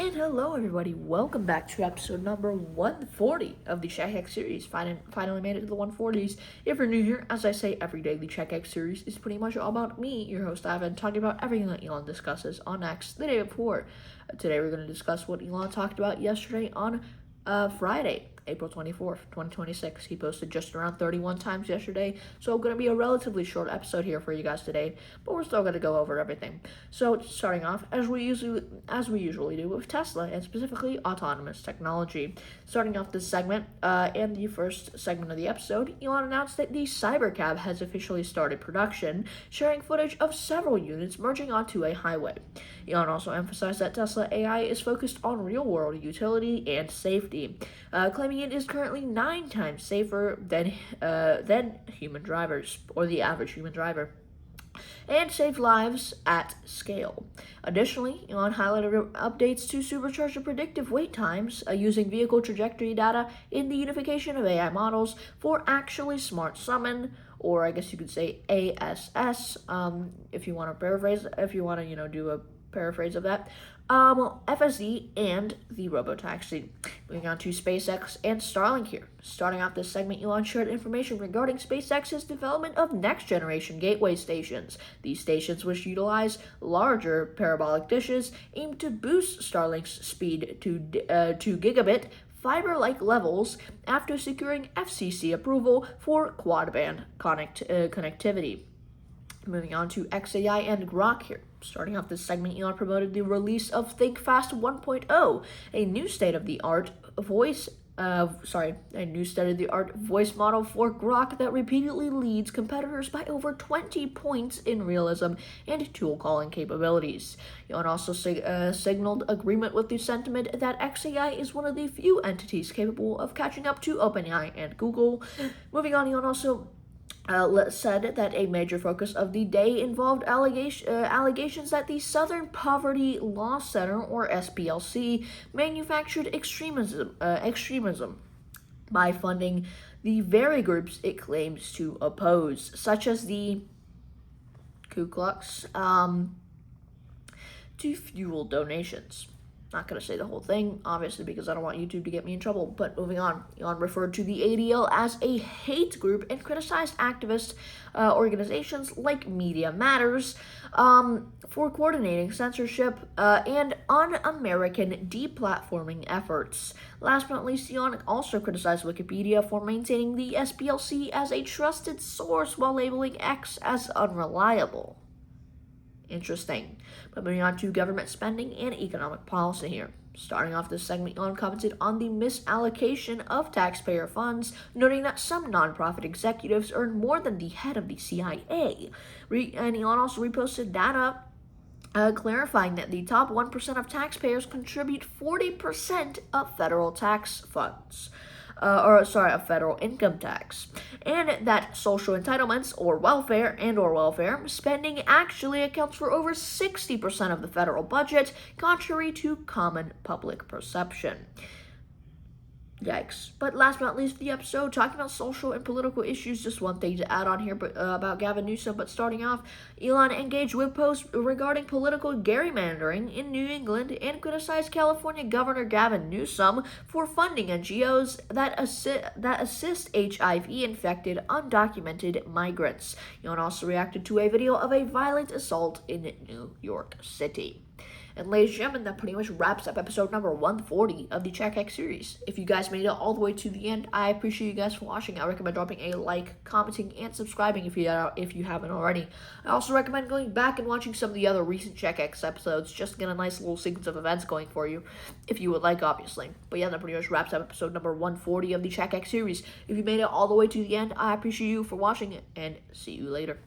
And hello everybody, welcome back to episode number 140 of the CheckX series. Finally made it to the 140s. If you're new here, as I say every day, the CheckX series is pretty much all about me, your host Ivan, talking about everything that Elon discusses on X the day before. Today we're going to discuss what Elon talked about yesterday on Friday, April 24th, 2026. He posted just around 31 times yesterday, so going to be a relatively short episode here for you guys today, but we're still going to go over everything. So starting off, as we usually do with Tesla, and specifically autonomous technology. Starting off this segment, and the first segment of the episode, Elon announced that the Cybercab has officially started production, sharing footage of several units merging onto a highway. Elon also emphasized that Tesla AI is focused on real-world utility and safety, claiming it is currently 9 times safer than human drivers, or the average human driver, and save lives at scale. Additionally, Elon highlighted updates to supercharge the predictive wait times using vehicle trajectory data in the unification of AI models for actually smart summon, or I guess you could say ASS, if you want to paraphrase, do a paraphrase of that, FSD, and the Robotaxi. Moving on to SpaceX and Starlink here. Starting off this segment, Elon shared information regarding SpaceX's development of next-generation gateway stations. These stations, which utilize larger parabolic dishes, aim to boost Starlink's speed to 2 gigabit fiber-like levels after securing FCC approval for quad-band connectivity. Moving on to XAI and Grok here. Starting off this segment, Elon promoted the release of Think Fast 1.0, a new state-of-the-art voice model for Grok that repeatedly leads competitors by over 20 points in realism and tool calling capabilities. Elon also signaled agreement with the sentiment that XAI is one of the few entities capable of catching up to OpenAI and Google. Moving on, Elon also said that a major focus of the day involved allegations that the Southern Poverty Law Center, or SPLC, manufactured extremism by funding the very groups it claims to oppose, such as the Ku Klux, to fuel donations. Not going to say the whole thing, obviously, because I don't want YouTube to get me in trouble. But moving on, Elon referred to the ADL as a hate group and criticized activist organizations like Media Matters for coordinating censorship and un-American deplatforming efforts. Last but not least, Elon also criticized Wikipedia for maintaining the SPLC as a trusted source while labeling X as unreliable. Interesting. But moving on to government spending and economic policy here. Starting off this segment, Elon commented on the misallocation of taxpayer funds, noting that some nonprofit executives earn more than the head of the CIA. And Elon also reposted data clarifying that the top 1% of taxpayers contribute 40% of federal tax funds. Of federal income tax, and that social entitlements or welfare spending actually accounts for over 60% of the federal budget, contrary to common public perception. Yikes. But last but not least, the episode talking about social and political issues. Just one thing to add on here about Gavin Newsom. But starting off, Elon engaged with posts regarding political gerrymandering in New England and criticized California Governor Gavin Newsom for funding NGOs that assist HIV-infected undocumented migrants. Elon also reacted to a video of a violent assault in New York City. And ladies and gentlemen, that pretty much wraps up episode number 140 of the CheckX series. If you guys made it all the way to the end, I appreciate you guys for watching. I recommend dropping a like, commenting, and subscribing if you haven't already. I also recommend going back and watching some of the other recent CheckX episodes just to get a nice little sequence of events going for you, if you would like, obviously. But yeah, that pretty much wraps up episode number 140 of the CheckX series. If you made it all the way to the end, I appreciate you for watching it, and see you later.